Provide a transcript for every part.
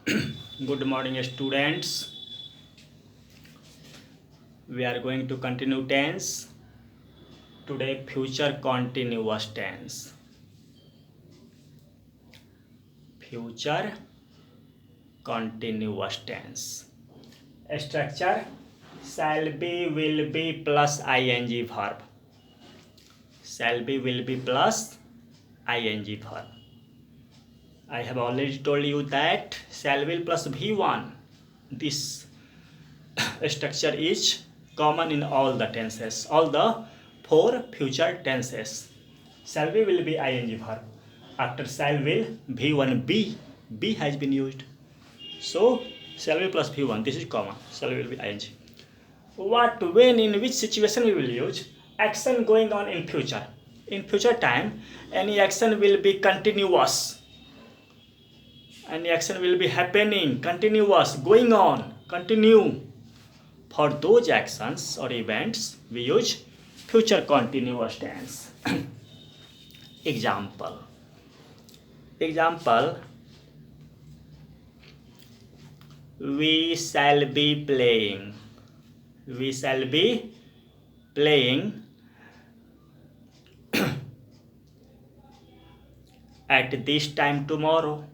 Good morning, students. We are going to continue tense. Today, future continuous tense. Future continuous tense. Structure shall be, will be plus ing verb. Shall be, will be plus ing verb. I have already told you that shall will plus v1. This structure is common in all the tenses, all the four future tenses. Shall we will be ing verb. After shall will v1 be has been used. So shall we plus v1, this is common. Shall we will be ing. What, when, in which situation we will use? Action going on in future. In future time, any action will be continuous. Any action will be happening, continuous, going on, continue. For those actions or events, we use future continuous tense. Example. We shall be playing. We shall be playing at this time tomorrow.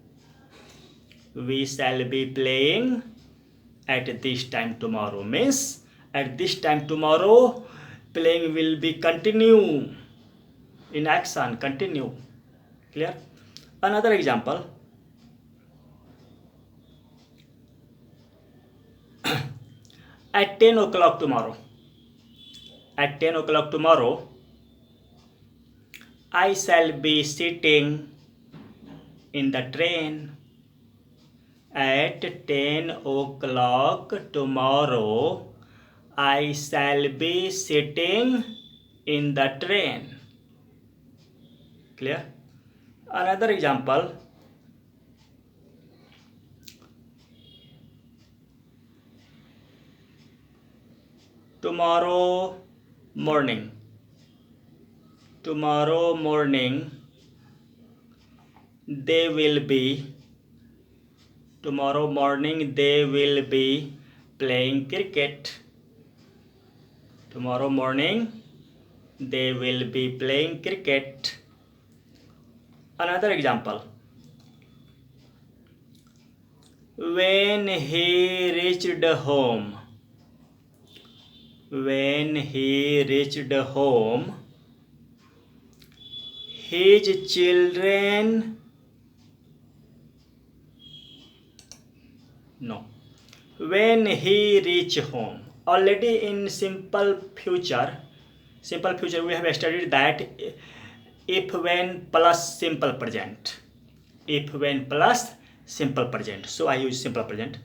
We shall be playing at this time tomorrow means at this time tomorrow playing will be continue in action, continue. Clear? Another example. At 10 o'clock tomorrow. At 10 o'clock tomorrow, I shall be sitting in the train. At 10 o'clock tomorrow, I shall be sitting in the train. Clear? Another example. Tomorrow morning. Tomorrow morning, they will be playing cricket. Tomorrow morning, they will be playing cricket. Another example. When he reached home. When he reached home, his children. No. When he reached home. Already in simple future we have studied that if when plus simple present. If when plus simple present. So I use simple present.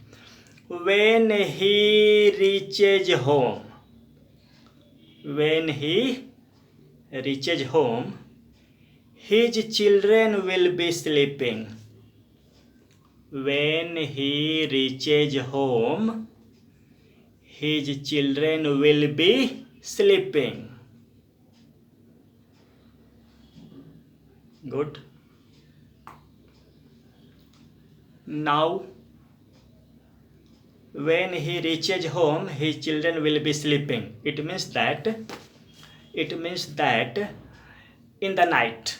When he reaches home. When he reaches home, his children will be sleeping. When he reaches home, his children will be sleeping. Good. Now, when he reaches home, his children will be sleeping. It means that in the night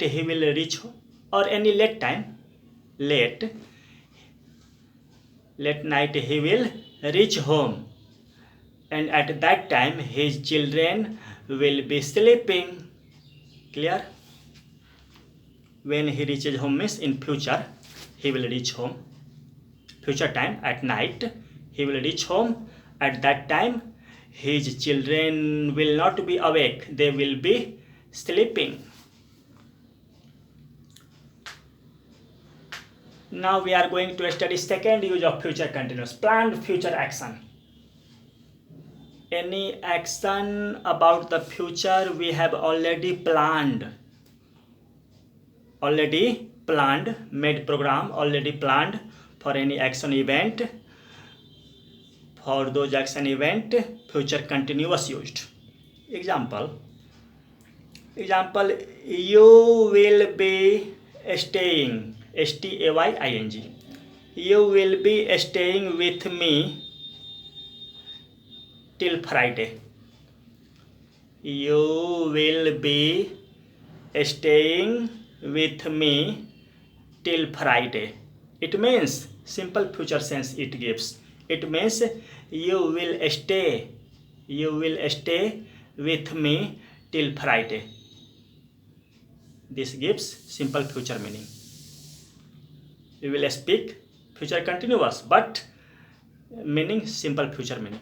he will reach home, or any late time, late night he will reach home, and at that time his children will be sleeping. Clear? When he reaches home means in future he will reach home. Future time, at night he will reach home. At that time his children will not be awake, they will be sleeping. Now we are going to study second use of future continuous. Planned future action. Any action about the future we have already planned, made program, already planned for any action event. For those action event, future continuous used. Example, you will be staying STAYING. You will be staying with me till Friday. You will be staying with me till Friday. It means simple future sense it gives. It means you will stay with me till Friday. This gives simple future meaning. We will speak future continuous, but meaning simple future meaning.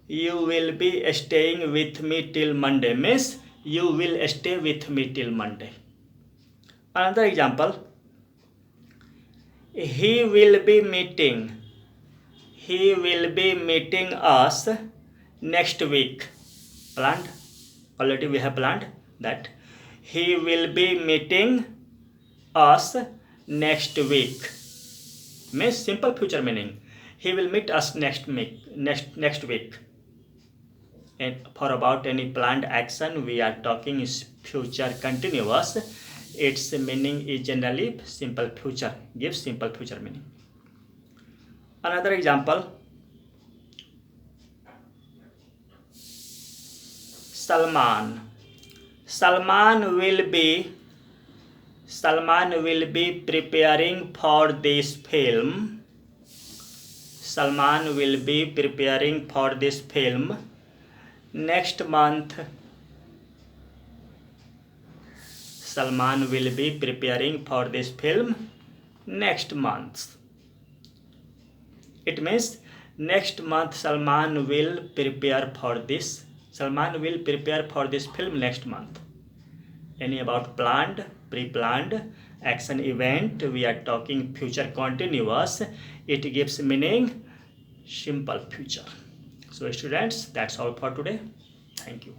You will be staying with me till Monday means you will stay with me till Monday. Another example, he will be meeting us next week. Planned, already we have planned that he will be meeting us next week means simple future meaning. He will meet us next week. And for about any planned action we are talking is future continuous. Its meaning is generally simple future, gives simple future meaning. Another example, Salman will be preparing for this film. Salman will be preparing for this film next month. Salman will be preparing for this film next month. It means next month Salman will prepare for this. Salman will prepare for this film next month. Any about planned, pre-planned action event, we are talking future continuous. It gives meaning simple future. So students, that's all for today. Thank you.